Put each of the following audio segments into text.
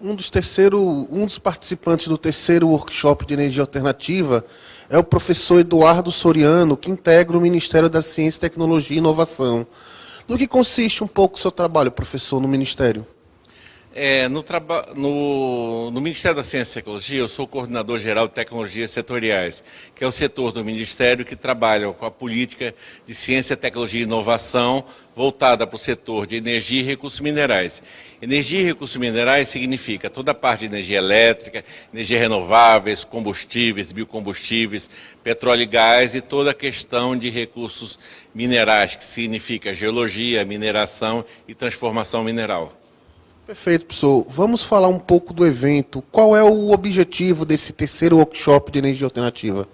um dos participantes do terceiro workshop de energia alternativa é o professor Eduardo Soriano, que integra o Ministério da Ciência, Tecnologia e Inovação. No que consiste um pouco o seu trabalho, professor, no Ministério? No Ministério da Ciência e Tecnologia, eu sou coordenador geral de tecnologias setoriais, que é o setor do Ministério que trabalha com a política de ciência, tecnologia e inovação voltada para o setor de energia e recursos minerais. Energia e recursos minerais significa toda a parte de energia elétrica, energia renováveis, combustíveis, biocombustíveis, petróleo e gás e toda a questão de recursos minerais, que significa geologia, mineração e transformação mineral. Perfeito, professor. Vamos falar um pouco do evento. Qual é o objetivo desse terceiro workshop de energia alternativa?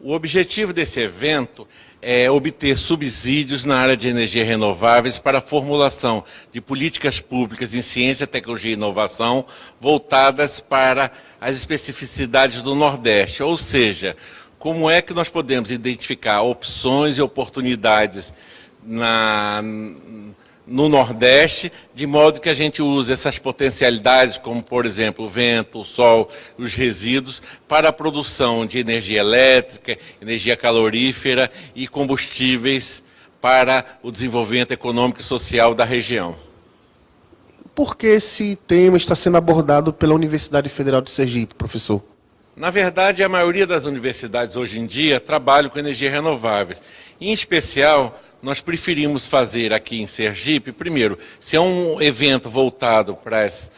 O objetivo desse evento é obter subsídios na área de energia renováveis para a formulação de políticas públicas em ciência, tecnologia e inovação voltadas para as especificidades do Nordeste, ou seja, como é que nós podemos identificar opções e oportunidades no Nordeste, de modo que a gente use essas potencialidades, como, por exemplo, o vento, o sol, os resíduos, para a produção de energia elétrica, energia calorífera e combustíveis para o desenvolvimento econômico e social da região. Por que esse tema está sendo abordado pela Universidade Federal de Sergipe, professor? Na verdade, a maioria das universidades hoje em dia trabalham com energias renováveis. Em especial, nós preferimos fazer aqui em Sergipe, primeiro, se é um evento voltado para as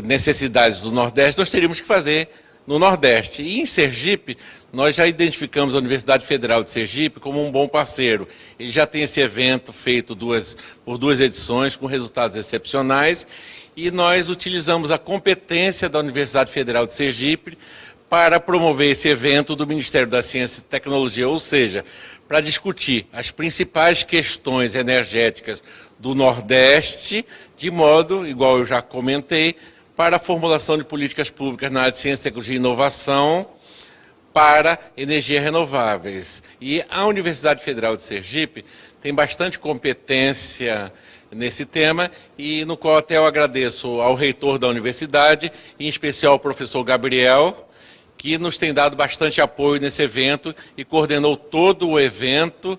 necessidades do Nordeste, nós teríamos que fazer no Nordeste. E em Sergipe, nós já identificamos a Universidade Federal de Sergipe como um bom parceiro. Ele já tem esse evento feito por duas edições, com resultados excepcionais, e nós utilizamos a competência da Universidade Federal de Sergipe para promover esse evento do Ministério da Ciência e Tecnologia, ou seja, para discutir as principais questões energéticas do Nordeste, de modo, igual eu já comentei, para a formulação de políticas públicas na área de ciência, tecnologia e inovação para energias renováveis. E a Universidade Federal de Sergipe tem bastante competência nesse tema, e no qual até eu agradeço ao reitor da universidade, em especial ao professor Gabriel, que nos tem dado bastante apoio nesse evento e coordenou todo o evento,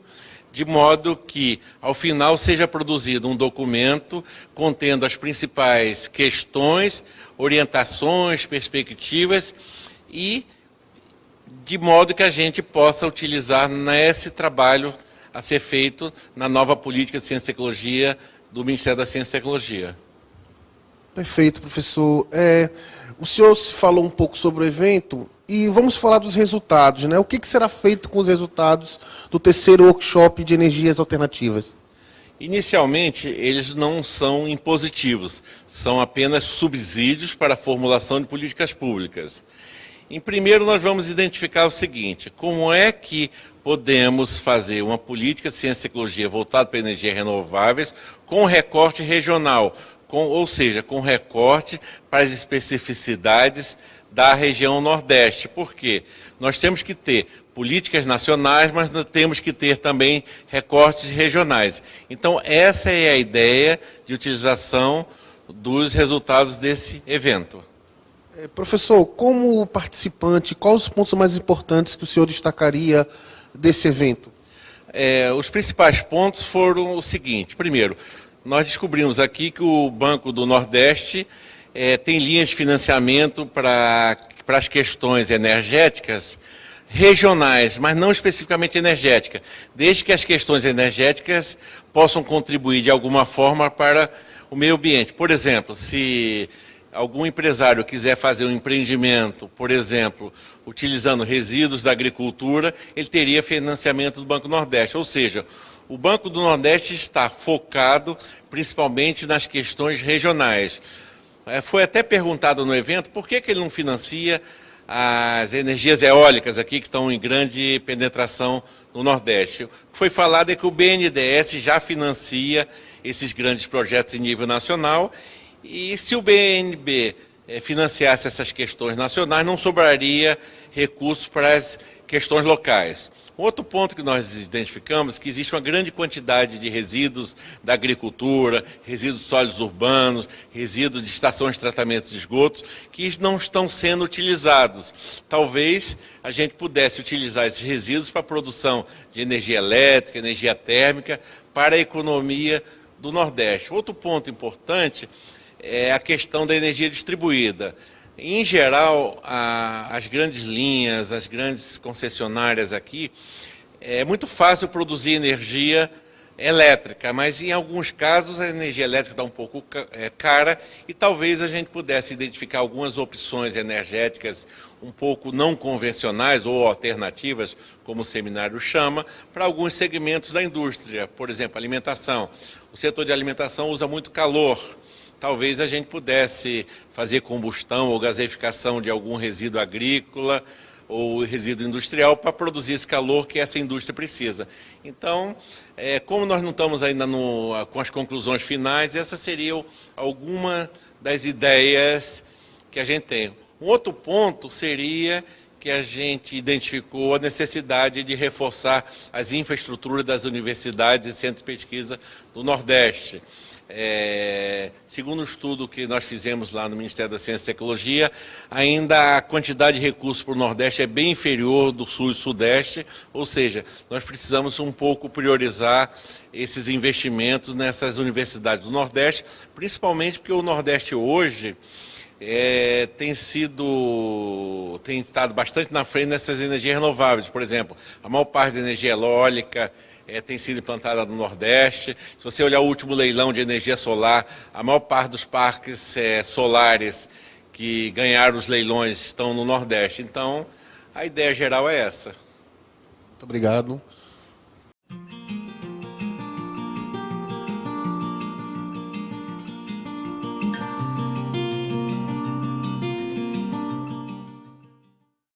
de modo que, ao final, seja produzido um documento contendo as principais questões, orientações, perspectivas, e de modo que a gente possa utilizar nesse trabalho a ser feito na nova política de ciência e tecnologia do Ministério da Ciência e Tecnologia. Perfeito, professor. O senhor falou um pouco sobre o evento e vamos falar dos resultados, né? O que será feito com os resultados do terceiro workshop de energias alternativas? Inicialmente, eles não são impositivos, são apenas subsídios para a formulação de políticas públicas. Em primeiro, nós vamos identificar o seguinte: como é que podemos fazer uma política de ciência e tecnologia voltada para energias renováveis com recorte regional, ou seja, com recorte para as especificidades da região Nordeste. Por quê? Nós temos que ter políticas nacionais, mas nós temos que ter também recortes regionais. Então, essa é a ideia de utilização dos resultados desse evento. Professor, como participante, quais os pontos mais importantes que o senhor destacaria desse evento? Os principais pontos foram o seguinte: primeiro, nós descobrimos aqui que o Banco do Nordeste tem linhas de financiamento para as questões energéticas regionais, mas não especificamente energética, desde que as questões energéticas possam contribuir de alguma forma para o meio ambiente. Por exemplo, se algum empresário quiser fazer um empreendimento, por exemplo, utilizando resíduos da agricultura, ele teria financiamento do Banco do Nordeste. Ou seja, o Banco do Nordeste está focado principalmente nas questões regionais. Foi até perguntado no evento por que ele não financia as energias eólicas aqui, que estão em grande penetração no Nordeste. O que foi falado é que o BNDES já financia esses grandes projetos em nível nacional, e se o BNB financiasse essas questões nacionais, não sobraria recursos para as questões locais. Outro ponto que nós identificamos é que existe uma grande quantidade de resíduos da agricultura, resíduos sólidos urbanos, resíduos de estações de tratamento de esgotos, que não estão sendo utilizados. Talvez a gente pudesse utilizar esses resíduos para a produção de energia elétrica, energia térmica, para a economia do Nordeste. Outro ponto importante é a questão da energia distribuída. Em geral, as grandes linhas, as grandes concessionárias aqui, é muito fácil produzir energia elétrica, mas em alguns casos a energia elétrica está um pouco cara e talvez a gente pudesse identificar algumas opções energéticas um pouco não convencionais ou alternativas, como o seminário chama, para alguns segmentos da indústria. Por exemplo, alimentação. O setor de alimentação usa muito calor. Talvez a gente pudesse fazer combustão ou gaseificação de algum resíduo agrícola ou resíduo industrial para produzir esse calor que essa indústria precisa. Então, como nós não estamos ainda com as conclusões finais, essas seriam algumas das ideias que a gente tem. Um outro ponto seria que a gente identificou a necessidade de reforçar as infraestruturas das universidades e centros de pesquisa do Nordeste. Segundo um estudo que nós fizemos lá no Ministério da Ciência e Tecnologia, ainda a quantidade de recursos para o Nordeste é bem inferior do Sul e Sudeste, ou seja, nós precisamos um pouco priorizar esses investimentos nessas universidades do Nordeste, principalmente porque o Nordeste hoje tem estado bastante na frente nessas energias renováveis. Por exemplo, a maior parte da energia eólica tem sido implantada no Nordeste. Se você olhar o último leilão de energia solar, a maior parte dos parques solares que ganharam os leilões estão no Nordeste. Então, a ideia geral é essa. Muito obrigado.